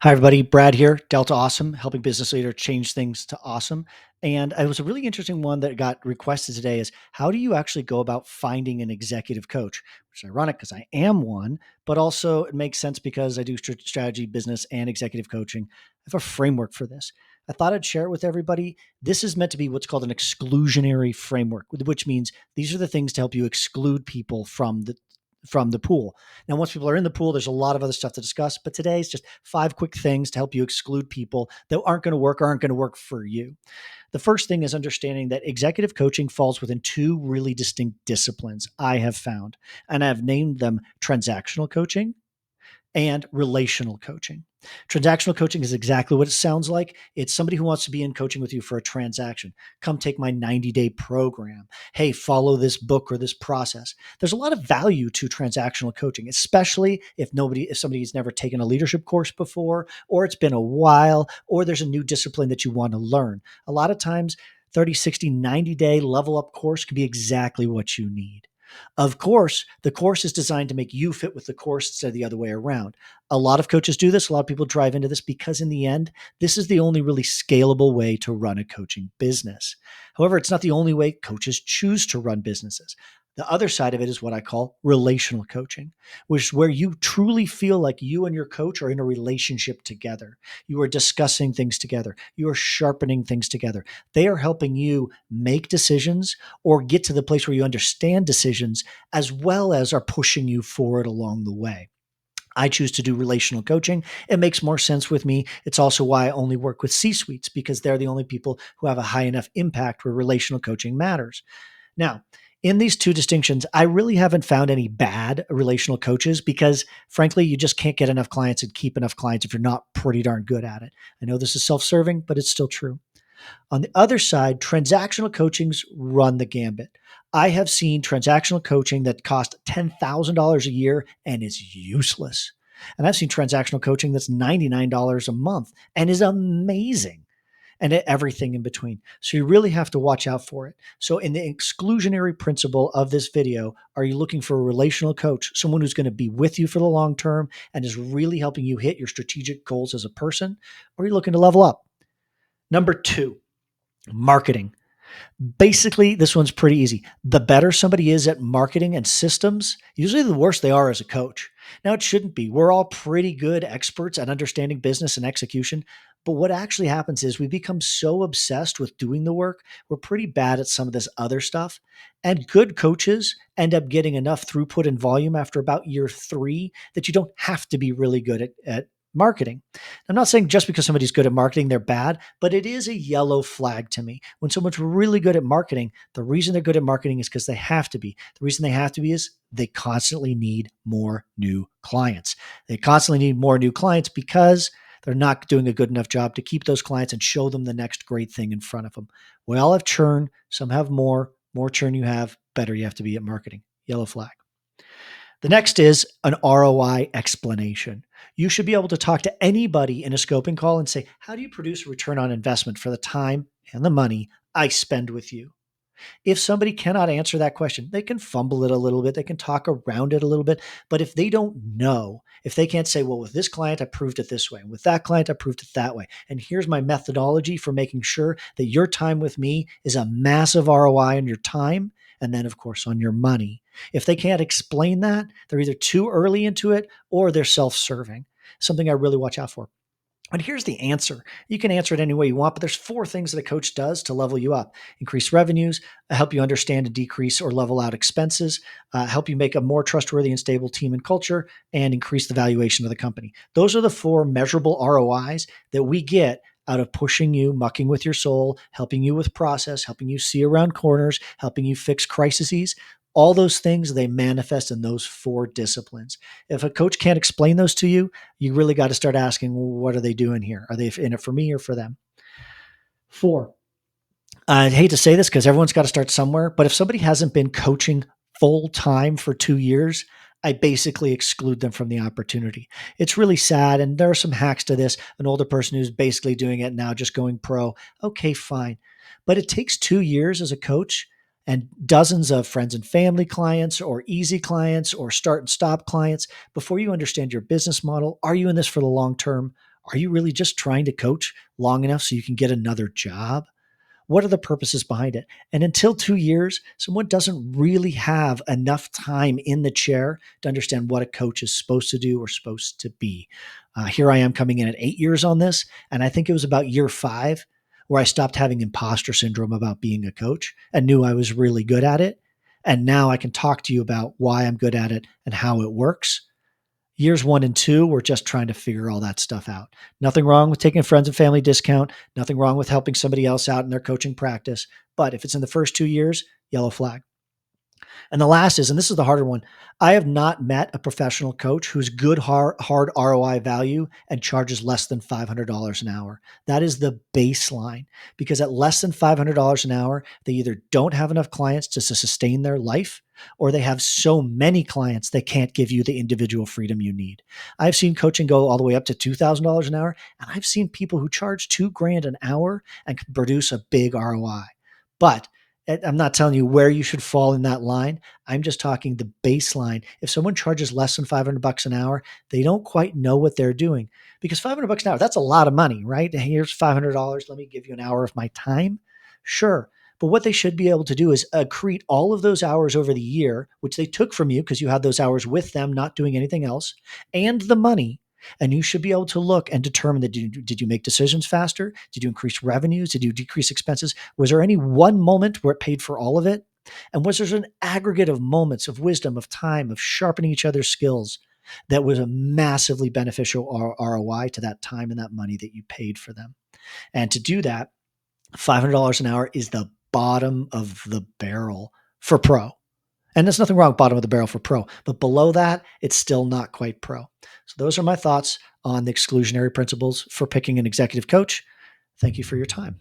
Hi, everybody. Brad here, Delta Awesome, helping business leader change things to awesome. And it was a really interesting one that got requested today is how do you actually go about finding an executive coach? Which is ironic because I am one, but also it makes sense because I do strategy, business, and executive coaching. I have a framework for this. I thought I'd share it with everybody. This is meant to be what's called an exclusionary framework, which means these are the things to help you exclude people from the pool. Now, once people are in the pool, there's a lot of other stuff to discuss, but today is just 5 quick things to help you exclude people that aren't going to work or aren't going to work for you. The first thing is understanding that executive coaching falls within two really distinct disciplines I have found, and I've named them transactional coaching and relational coaching. Transactional coaching is exactly what it sounds like. It's somebody who wants to be in coaching with you for a transaction. Come take my 90-day program. Hey, follow this book or this process. There's a lot of value to transactional coaching, especially if somebody's never taken a leadership course before, or it's been a while, or there's a new discipline that you want to learn. A lot of times, 30, 60, 90-day level up course can be exactly what you need. Of course, the course is designed to make you fit with the course instead of the other way around. A lot of coaches do this. A lot of people drive into this because, in the end, this is the only really scalable way to run a coaching business. However, it's not the only way coaches choose to run businesses. The other side of it is what I call relational coaching, which is where you truly feel like you and your coach are in a relationship together. You are discussing things together. You are sharpening things together. They are helping you make decisions or get to the place where you understand decisions as well as are pushing you forward along the way. I choose to do relational coaching. It makes more sense with me. It's also why I only work with C suites because they're the only people who have a high enough impact where relational coaching matters. Now, in these two distinctions, I really haven't found any bad relational coaches because, frankly, you just can't get enough clients and keep enough clients if you're not pretty darn good at it. I know this is self serving, but it's still true. On the other side, transactional coachings run the gambit. I have seen transactional coaching that cost $10,000 a year and is useless. And I've seen transactional coaching that's $99 a month and is amazing, and everything in between. So you really have to watch out for it. So in the exclusionary principle of this video, are you looking for a relational coach, someone who's going to be with you for the long term and is really helping you hit your strategic goals as a person? Or are you looking to level up? Number two, marketing. Basically, this one's pretty easy. The better somebody is at marketing and systems, usually the worse they are as a coach. Now, it shouldn't be. We're all pretty good experts at understanding business and execution. But what actually happens is we become so obsessed with doing the work, we're pretty bad at some of this other stuff. And good coaches end up getting enough throughput and volume after about year 3 that you don't have to be really good at marketing. I'm not saying just because somebody's good at marketing, they're bad, but it is a yellow flag to me. When someone's really good at marketing, the reason they're good at marketing is because they have to be. The reason they have to be is they constantly need more new clients. They constantly need more new clients because they're not doing a good enough job to keep those clients and show them the next great thing in front of them. We all have churn. Some have more. More churn you have, better you have to be at marketing. Yellow flag. The next is an ROI explanation. You should be able to talk to anybody in a scoping call and say, how do you produce a return on investment for the time and the money I spend with you? If somebody cannot answer that question, they can fumble it a little bit, they can talk around it a little bit. But if they don't know, if they can't say, well, with this client, I proved it this way, and with that client, I proved it that way, and here's my methodology for making sure that your time with me is a massive ROI on your time, and then, of course, on your money. If they can't explain that, they're either too early into it or they're self serving. Something I really watch out for. And here's the answer. You can answer it any way you want, but there's 4 things that a coach does to level you up: increase revenues, help you understand and decrease or level out expenses, help you make a more trustworthy and stable team and culture, and increase the valuation of the company. Those are the 4 measurable ROIs that we get out of pushing you, mucking with your soul, helping you with process, helping you see around corners, helping you fix crises. All those things, they manifest in those 4 disciplines. If a coach can't explain those to you, you really got to start asking, well, what are they doing here? Are they in it for me or for them? 4, I hate to say this because everyone's got to start somewhere, but if somebody hasn't been coaching full time for 2 years, I basically exclude them from the opportunity. It's really sad. And there are some hacks to this. An older person who's basically doing it now, just going pro. Okay, fine. But it takes 2 years as a coach and dozens of friends and family clients or easy clients or start and stop clients before you understand your business model. Are you in this for the long term? Are you really just trying to coach long enough so you can get another job? What are the purposes behind it? And until 2 years, someone doesn't really have enough time in the chair to understand what a coach is supposed to do or supposed to be. Here I am coming in at 8 years on this. And I think it was about year five where I stopped having imposter syndrome about being a coach and knew I was really good at it. And now I can talk to you about why I'm good at it and how it works. Years one and two, we're just trying to figure all that stuff out. Nothing wrong with taking a friends and family discount. Nothing wrong with helping somebody else out in their coaching practice. But if it's in the first 2 years, yellow flag. And the last is, and this is the harder one, I have not met a professional coach who's good, hard ROI value and charges less than $500 an hour. That is the baseline because at less than $500 an hour, they either don't have enough clients to sustain their life or they have so many clients they can't give you the individual freedom you need. I've seen coaching go all the way up to $2,000 an hour, and I've seen people who charge 2 grand an hour and can produce a big ROI. But I'm not telling you where you should fall in that line. I'm just talking the baseline. If someone charges less than $500 an hour, they don't quite know what they're doing because $500 an hour, that's a lot of money, right? Here's $500. Let me give you an hour of my time. Sure. But what they should be able to do is accrete all of those hours over the year, which they took from you because you had those hours with them, not doing anything else, and the money. And you should be able to look and determine that did you make decisions faster? Did you increase revenues? Did you decrease expenses? Was there any one moment where it paid for all of it? And was there an aggregate of moments of wisdom, of time, of sharpening each other's skills that was a massively beneficial ROI to that time and that money that you paid for them? And to do that, $500 an hour is the bottom of the barrel for pro. And there's nothing wrong with bottom of the barrel for pro, but below that, it's still not quite pro. So those are my thoughts on the exclusionary principles for picking an executive coach. Thank you for your time.